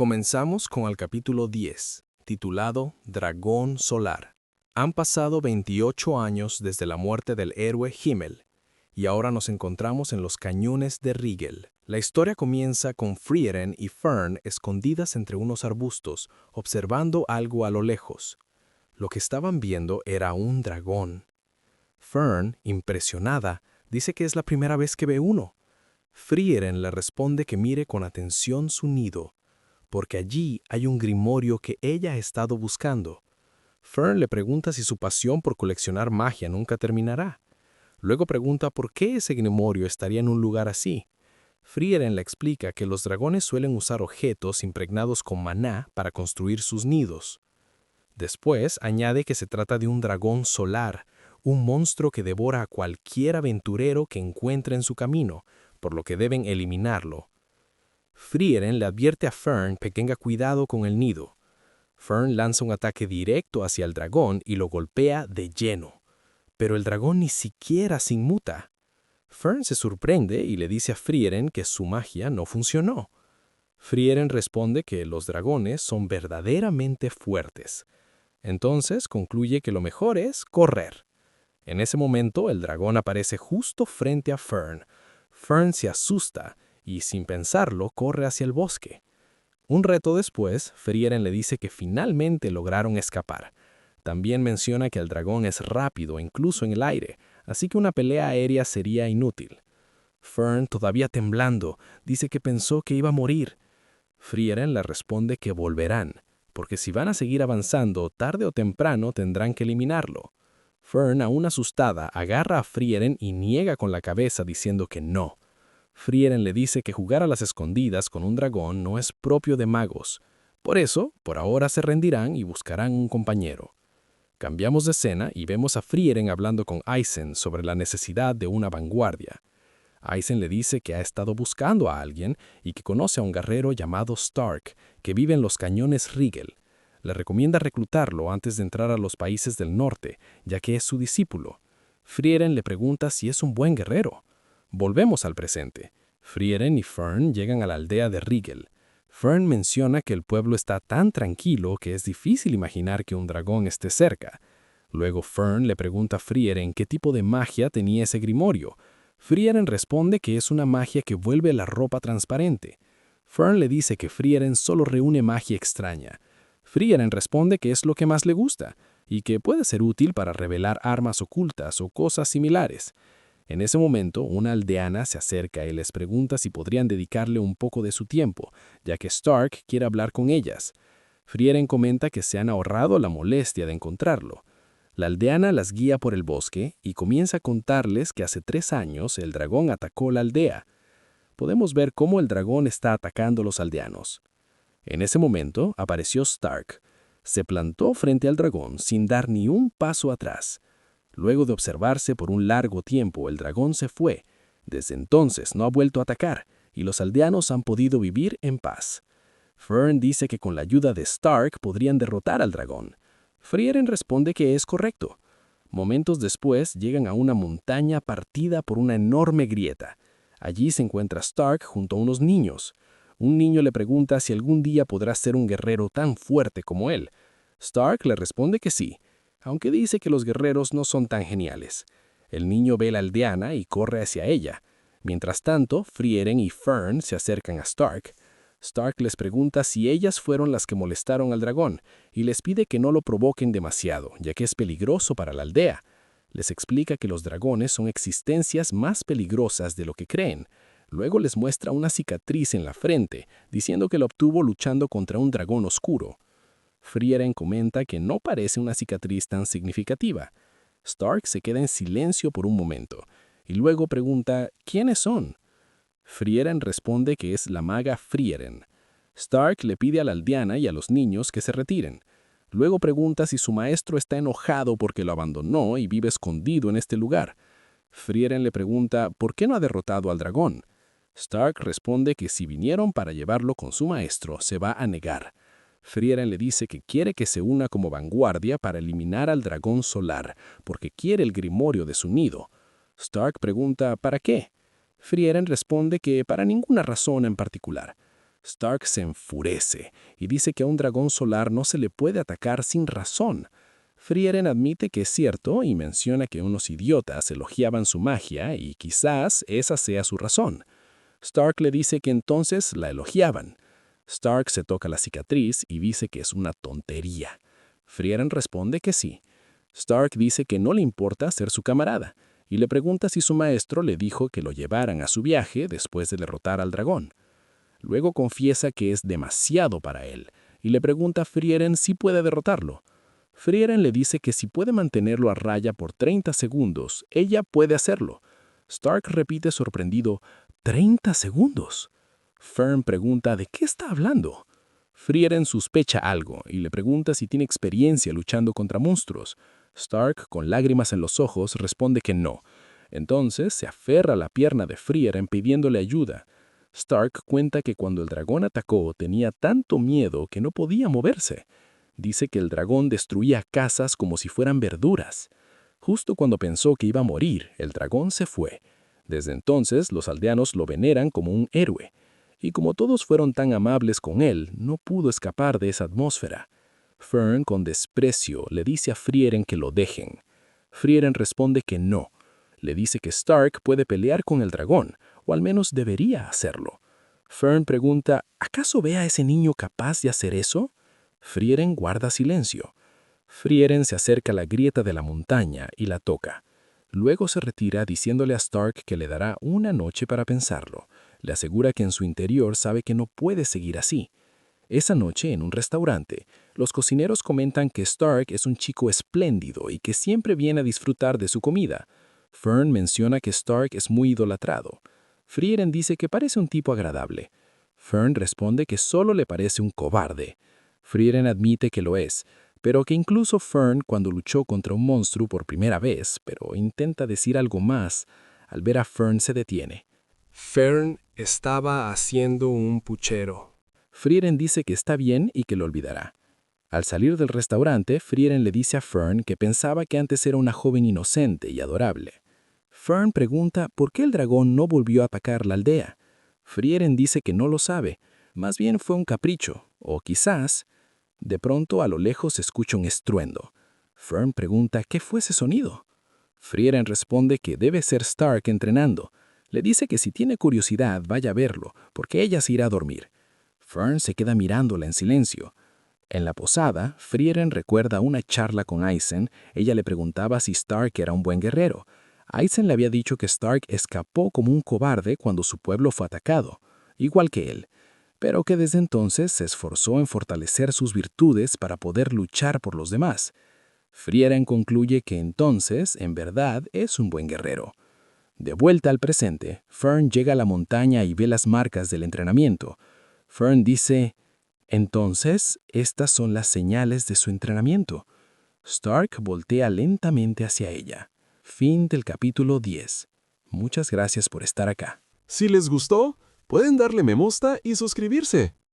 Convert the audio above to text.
Comenzamos con el capítulo 10, titulado Dragón Solar. Han pasado 28 años desde la muerte del héroe Himmel, y ahora nos encontramos en los cañones de Rigel. La historia comienza con Frieren y Fern escondidas entre unos arbustos, observando algo a lo lejos. Lo que estaban viendo era un dragón. Fern, impresionada, dice que es la primera vez que ve uno. Frieren le responde que mire con atención su nido, porque allí hay un grimorio que ella ha estado buscando. Fern le pregunta si su pasión por coleccionar magia nunca terminará. Luego pregunta por qué ese grimorio estaría en un lugar así. Frieren le explica que los dragones suelen usar objetos impregnados con maná para construir sus nidos. Después añade que se trata de un dragón solar, un monstruo que devora a cualquier aventurero que encuentre en su camino, por lo que deben eliminarlo. Frieren le advierte a Fern que tenga cuidado con el nido. Fern lanza un ataque directo hacia el dragón y lo golpea de lleno. Pero el dragón ni siquiera se inmuta. Fern se sorprende y le dice a Frieren que su magia no funcionó. Frieren responde que los dragones son verdaderamente fuertes. Entonces concluye que lo mejor es correr. En ese momento el dragón aparece justo frente a Fern. Fern se asusta y, sin pensarlo, corre hacia el bosque. Un rato después, Frieren le dice que finalmente lograron escapar. También menciona que el dragón es rápido incluso en el aire, así que una pelea aérea sería inútil. Fern, todavía temblando, dice que pensó que iba a morir. Frieren le responde que volverán, porque si van a seguir avanzando, tarde o temprano tendrán que eliminarlo. Fern, aún asustada, agarra a Frieren y niega con la cabeza diciendo que no. Frieren le dice que jugar a las escondidas con un dragón no es propio de magos. Por eso, por ahora se rendirán y buscarán un compañero. Cambiamos de escena y vemos a Frieren hablando con Aizen sobre la necesidad de una vanguardia. Aizen le dice que ha estado buscando a alguien y que conoce a un guerrero llamado Stark, que vive en los cañones Rigel. Le recomienda reclutarlo antes de entrar a los países del norte, ya que es su discípulo. Frieren le pregunta si es un buen guerrero. Volvemos al presente. Frieren y Fern llegan a la aldea de Rigel. Fern menciona que el pueblo está tan tranquilo que es difícil imaginar que un dragón esté cerca. Luego Fern le pregunta a Frieren qué tipo de magia tenía ese grimorio. Frieren responde que es una magia que vuelve la ropa transparente. Fern le dice que Frieren solo reúne magia extraña. Frieren responde que es lo que más le gusta y que puede ser útil para revelar armas ocultas o cosas similares. En ese momento, una aldeana se acerca y les pregunta si podrían dedicarle un poco de su tiempo, ya que Stark quiere hablar con ellas. Frieren comenta que se han ahorrado la molestia de encontrarlo. La aldeana las guía por el bosque y comienza a contarles que hace 3 años el dragón atacó la aldea. Podemos ver cómo el dragón está atacando a los aldeanos. En ese momento apareció Stark. Se plantó frente al dragón sin dar ni un paso atrás. Luego de observarse por un largo tiempo, el dragón se fue. Desde entonces no ha vuelto a atacar, y los aldeanos han podido vivir en paz. Fern dice que con la ayuda de Stark podrían derrotar al dragón. Frieren responde que es correcto. Momentos después llegan a una montaña partida por una enorme grieta. Allí se encuentra Stark junto a unos niños. Un niño le pregunta si algún día podrá ser un guerrero tan fuerte como él. Stark le responde que sí, aunque dice que los guerreros no son tan geniales. El niño ve a la aldeana y corre hacia ella. Mientras tanto, Frieren y Fern se acercan a Stark. Stark les pregunta si ellas fueron las que molestaron al dragón y les pide que no lo provoquen demasiado, ya que es peligroso para la aldea. Les explica que los dragones son existencias más peligrosas de lo que creen. Luego les muestra una cicatriz en la frente, diciendo que la obtuvo luchando contra un dragón oscuro. Frieren comenta que no parece una cicatriz tan significativa. Stark se queda en silencio por un momento y luego pregunta ¿quiénes son? Frieren responde que es la maga Frieren. Stark le pide a la aldeana y a los niños que se retiren. Luego pregunta si su maestro está enojado porque lo abandonó y vive escondido en este lugar. Frieren le pregunta por qué no ha derrotado al dragón. Stark responde que si vinieron para llevarlo con su maestro, se va a negar. Frieren le dice que quiere que se una como vanguardia para eliminar al dragón solar, porque quiere el grimorio de su nido. Stark pregunta ¿para qué? Frieren responde que para ninguna razón en particular. Stark se enfurece y dice que a un dragón solar no se le puede atacar sin razón. Frieren admite que es cierto y menciona que unos idiotas elogiaban su magia y quizás esa sea su razón. Stark le dice que entonces la elogiaban. Stark se toca la cicatriz y dice que es una tontería. Frieren responde que sí. Stark dice que no le importa ser su camarada y le pregunta si su maestro le dijo que lo llevaran a su viaje después de derrotar al dragón. Luego confiesa que es demasiado para él y le pregunta a Frieren si puede derrotarlo. Frieren le dice que si puede mantenerlo a raya por 30 segundos, ella puede hacerlo. Stark repite sorprendido, ¿30 segundos? Fern pregunta ¿de qué está hablando? Frieren sospecha algo y le pregunta si tiene experiencia luchando contra monstruos. Stark, con lágrimas en los ojos, responde que no. Entonces se aferra a la pierna de Frieren pidiéndole ayuda. Stark cuenta que cuando el dragón atacó tenía tanto miedo que no podía moverse. Dice que el dragón destruía casas como si fueran verduras. Justo cuando pensó que iba a morir, el dragón se fue. Desde entonces, los aldeanos lo veneran como un héroe. Y como todos fueron tan amables con él, no pudo escapar de esa atmósfera. Fern, con desprecio, le dice a Frieren que lo dejen. Frieren responde que no. Le dice que Stark puede pelear con el dragón, o al menos debería hacerlo. Fern pregunta, ¿acaso ve a ese niño capaz de hacer eso? Frieren guarda silencio. Frieren se acerca a la grieta de la montaña y la toca. Luego se retira diciéndole a Stark que le dará una noche para pensarlo. Le asegura que en su interior sabe que no puede seguir así. Esa noche, en un restaurante, los cocineros comentan que Stark es un chico espléndido y que siempre viene a disfrutar de su comida. Fern menciona que Stark es muy idolatrado. Frieren dice que parece un tipo agradable. Fern responde que solo le parece un cobarde. Frieren admite que lo es, pero que incluso Fern, cuando luchó contra un monstruo por primera vez, pero intenta decir algo más, al ver a Fern se detiene. Fern estaba haciendo un puchero. Frieren dice que está bien y que lo olvidará. Al salir del restaurante, Frieren le dice a Fern que pensaba que antes era una joven inocente y adorable. Fern pregunta por qué el dragón no volvió a atacar la aldea. Frieren dice que no lo sabe, más bien fue un capricho, o quizás... De pronto a lo lejos se escucha un estruendo. Fern pregunta qué fue ese sonido. Frieren responde que debe ser Stark entrenando. Le dice que si tiene curiosidad vaya a verlo, porque ella se irá a dormir. Fern se queda mirándola en silencio. En la posada, Frieren recuerda una charla con Aizen. Ella le preguntaba si Stark era un buen guerrero. Aizen le había dicho que Stark escapó como un cobarde cuando su pueblo fue atacado, igual que él, pero que desde entonces se esforzó en fortalecer sus virtudes para poder luchar por los demás. Frieren concluye que entonces, en verdad, es un buen guerrero. De vuelta al presente, Fern llega a la montaña y ve las marcas del entrenamiento. Fern dice, entonces, estas son las señales de su entrenamiento. Stark voltea lentamente hacia ella. Fin del capítulo 10. Muchas gracias por estar acá. Si les gustó, pueden darle me gusta y suscribirse.